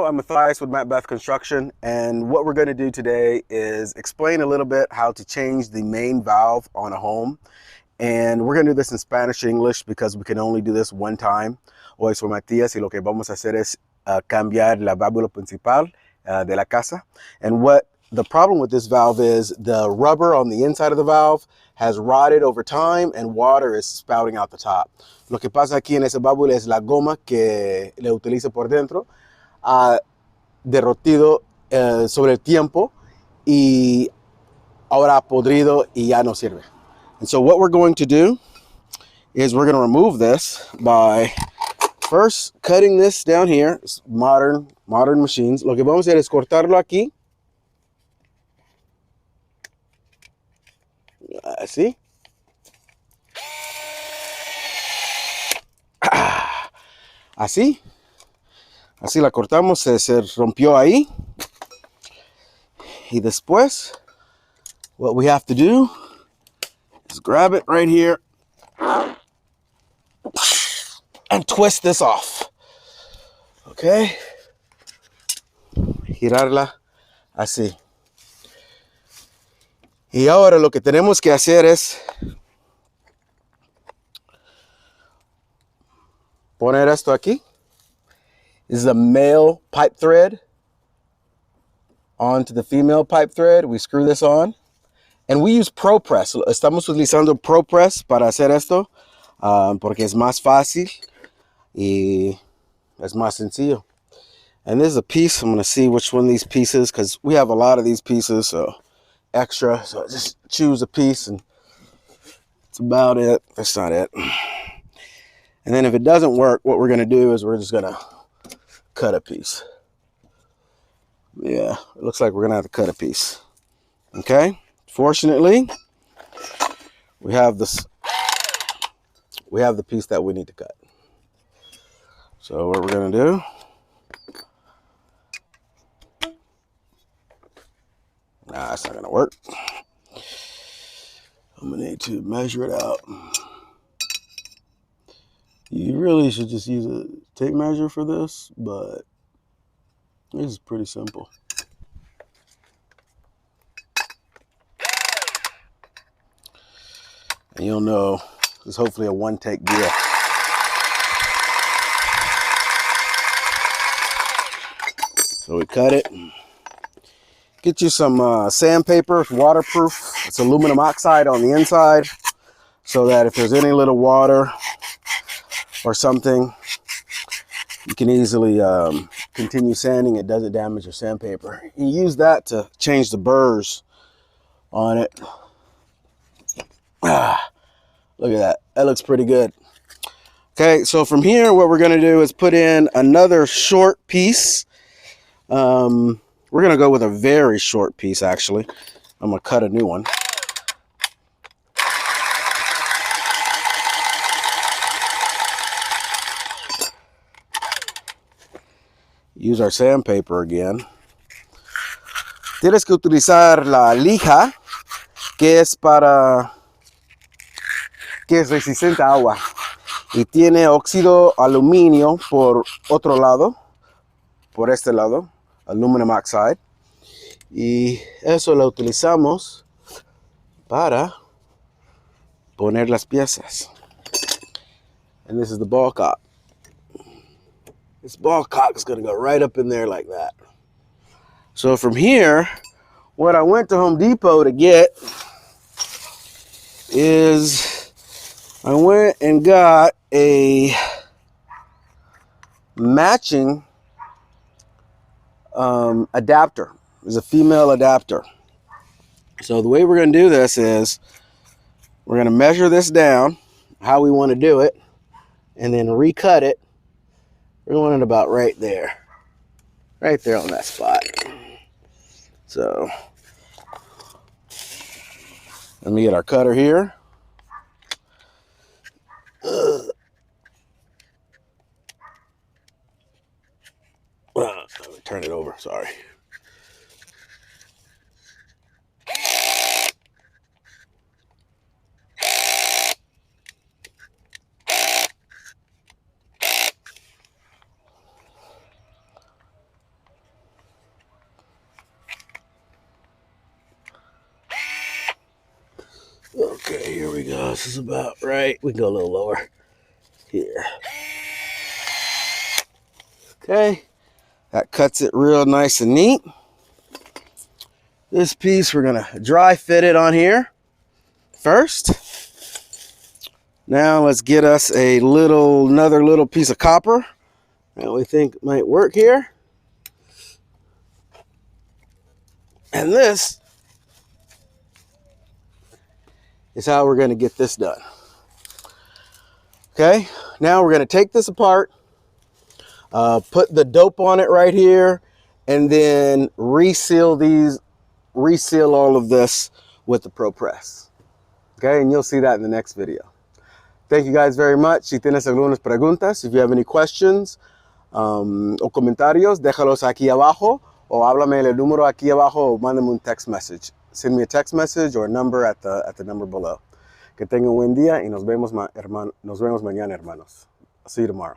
I'm Matthias with Mattbeth Construction, and what we're going to do today is explain a little bit how to change the main valve on a home. And we're going to do this in Spanish and English because we can only do this one time. Hoy soy Matías y lo que vamos a hacer es cambiar la válvula principal de la casa. And what the problem with this valve is the rubber on the inside of the valve has rotted over time and water is spouting out the top. Lo que pasa aquí en esa válvula es la goma que le utiliza por dentro. Derretido sobre el tiempo y ahora podrido y ya no sirve. And so what we're going to do is we're going to remove this by first cutting this down here. It's modern machines. Lo que vamos a hacer es cortarlo aquí. Así. Así. Así la cortamos, se rompió ahí. Y después, what we have to do is grab it right here and twist this off. Okay? Girarla así. Y ahora lo que tenemos que hacer es poner esto aquí. This is a male pipe thread onto the female pipe thread. We screw this on. And we use Pro Press. Estamos utilizando Pro Press para hacer esto porque es más fácil y es más sencillo. And this is a piece. I'm going to see which one of these pieces because we have a lot of these pieces, so extra. So just choose a piece and that's about it. That's not it. And then if it doesn't work, what we're going to do is we're just going to cut a piece. Yeah, it looks like we're going to have to cut a piece. Okay? Fortunately, we have this. We have the piece that we need to cut. So what we're going to do, nah, that's not going to work. I'm going to need to measure it out. You really should just use a tape measure for this, but this is pretty simple. And you'll know it's hopefully a one-take deal. So we cut it. Get you some sandpaper, it's waterproof. It's aluminum oxide on the inside so that if there's any little water or something, you can easily continue sanding. It doesn't damage your sandpaper. You use that to change the burrs on it. Look at that. That looks pretty good. Okay, so from here, what we're going to do is put in another short piece. We're going to go with a very short piece, actually. I'm going to cut a new one. Use our sandpaper again. Tienes que utilizar la lija, que es resistente a agua. Y tiene óxido aluminio por otro lado, por este lado, aluminum oxide. Y eso lo utilizamos para poner las piezas. And this is the ball cock. This ball cock is going to go right up in there like that. So from here, what I went to Home Depot to get is I went and got a matching adapter. It's a female adapter. So the way we're going to do this is we're going to measure this down how we want to do it and then recut it. We want it about right there on that spot. So let me get our cutter here. Let me turn it over, sorry. Okay, here we go. This is about right. We can go a little lower here. Okay, that cuts it real nice and neat. This piece we're gonna dry fit it on here first. Now let's get us another little piece of copper that we think might work here. And this is how we're gonna get this done. Okay, now we're gonna take this apart, put the dope on it right here, and then reseal all of this with the Pro Press. Okay, and you'll see that in the next video. Thank you guys very much. Si tienes algunas preguntas, if you have any questions o comentarios, déjalos aquí abajo, o háblame el número aquí abajo, o mándame un text message. Send me a text message or a number at the number below. Que tengan un buen día y nos vemos mañana, hermanos. I'll see you tomorrow.